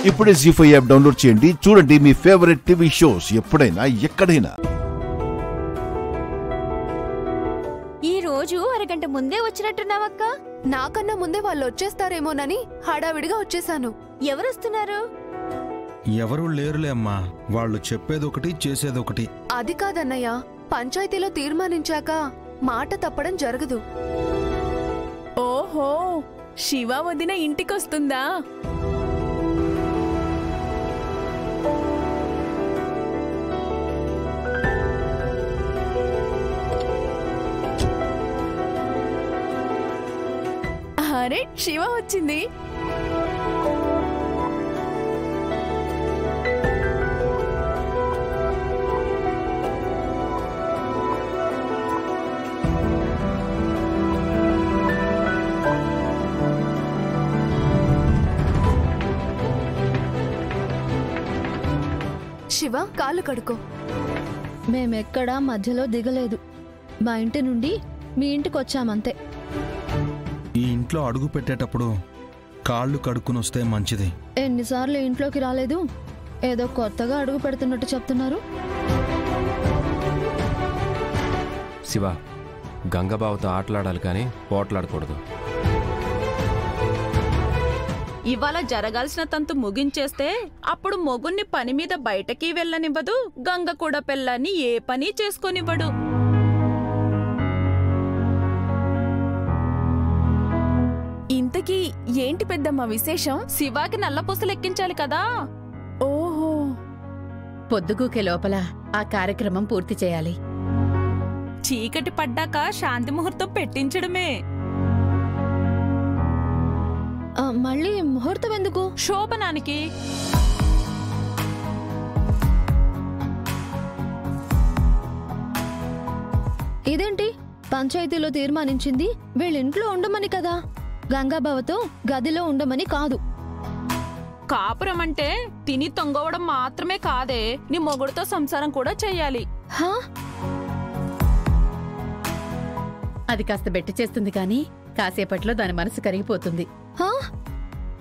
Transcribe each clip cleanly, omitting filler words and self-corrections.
ఇప్పుడే జీ5 app download చేయండి. చూడండి మీ ఫేవరెట్ టీవీ షోస్ ఎప్పుడైనా ఎక్కడైనా. ఈ రోజు అరగంట ముందే వచ్చినట్టున్నావక్క. నాకన్నా ముందే వాళ్ళు వచ్చేస్తారేమోనని హడావిడిగా వచ్చేసాను. ఎవరొస్తున్నారు? ఎవరూ లేరులే అమ్మా. వాళ్ళు చెప్పేదొకటి చేసేదొకటి. అది కాదన్నయ్య, పంచాయతీలో తీర్మానించాక మాట తప్పడం జరగదు. ఓహో, శివ వదిన ఇంటికొస్తుందా? అరే, శివ వచ్చింది. శివ, కాళ్ళు కడుకో. మేమెక్కడా మధ్యలో దిగలేదు. మా ఇంటి నుండి మీ ఇంటికొచ్చామంతే. ఈ ఇంట్లో అడుగు పెట్టేటప్పుడు కాళ్ళు కడుక్కునొస్తే మంచిది. ఎన్నిసార్లు ఇంట్లోకి రాలేదు? ఏదో కొత్తగా అడుగు పెడుతున్నట్టు చెప్తున్నారు. శివ, గంగబావతో ఆటలాడాలి కానీ పోట్లాడకూడదు. ఇవాళ జరగాల్సిన తంతు ముగించేస్తే అప్పుడు మొగుణ్ణి పని మీద బయటకి వెళ్ళనివ్వదు, గంగ కూడా పెళ్ళాన్ని ఏ పని చేసుకోనివ్వడు. ఇంతకీ ఏంటి పెద్దమ్మ విశేషం? శివాకి నల్లపూసలు ఎక్కించాలి కదా. ఓహో, పొద్దుగూకే లోపల ఆ కార్యక్రమం పూర్తి చేయాలి. చీకటి పడ్డాక శాంతి ముహూర్తం పెట్టించడమే. మళ్ళీ ముహూర్తం ఎందుకు? శోభనానికి. ఇదేంటి? పంచాయతీలో తీర్మానించింది వీళ్ళింట్లో ఉండమని కదా, గంగాబావతో గదిలో ఉండమని కాదు. కాపురం అంటే తిని తొంగవడం మాత్రమే కాదే, నీ మొగుడుతో సంసారం కూడా చెయ్యాలి. అది కాస్త బెట్టి చేస్తుంది కాని కాసేపట్లో దాని మనసు కరిగిపోతుంది.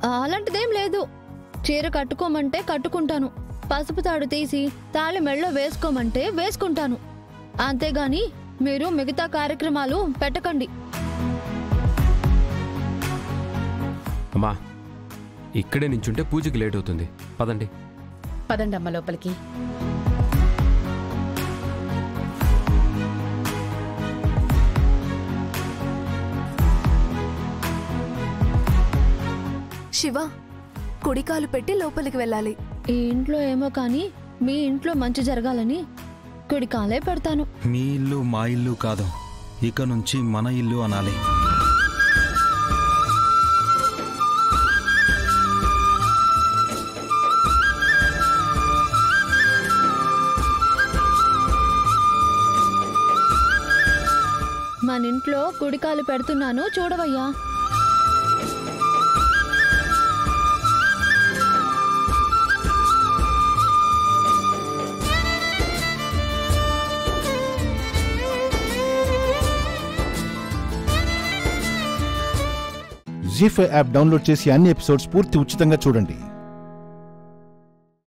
అలాంటిదేం లేదు. చీర కట్టుకోమంటే కట్టుకుంటాను, పసుపు తాడు తీసి తాళి మెళ్ళో వేసుకోమంటే వేసుకుంటాను. అంతేగాని మీరు మిగతా కార్యక్రమాలు పెట్టకండి. అమ్మా, ఇక్కడే నించుంటే పూజకి లేట్ అవుతుంది. పదండి. పదండమ్మ లోపలికి. శివ, కుడికాలు పెట్టి లోపలికి వెళ్ళాలి. ఈ ఇంట్లో ఏమో కానీ మీ ఇంట్లో మంచి జరగాలని కుడి కాలే పెడతాను. మీ ఇల్లు మా ఇల్లు కాదు, ఇక నుంచి మన ఇల్లు అనాలి. మన ఇంట్లో కుడికాలు పెడుతున్నాను చూడవయ్యా. జీ5 యాప్ డౌన్లోడ్ చేసి అన్ని ఎపిసోడ్స్ పూర్తి ఉచితంగా చూడండి.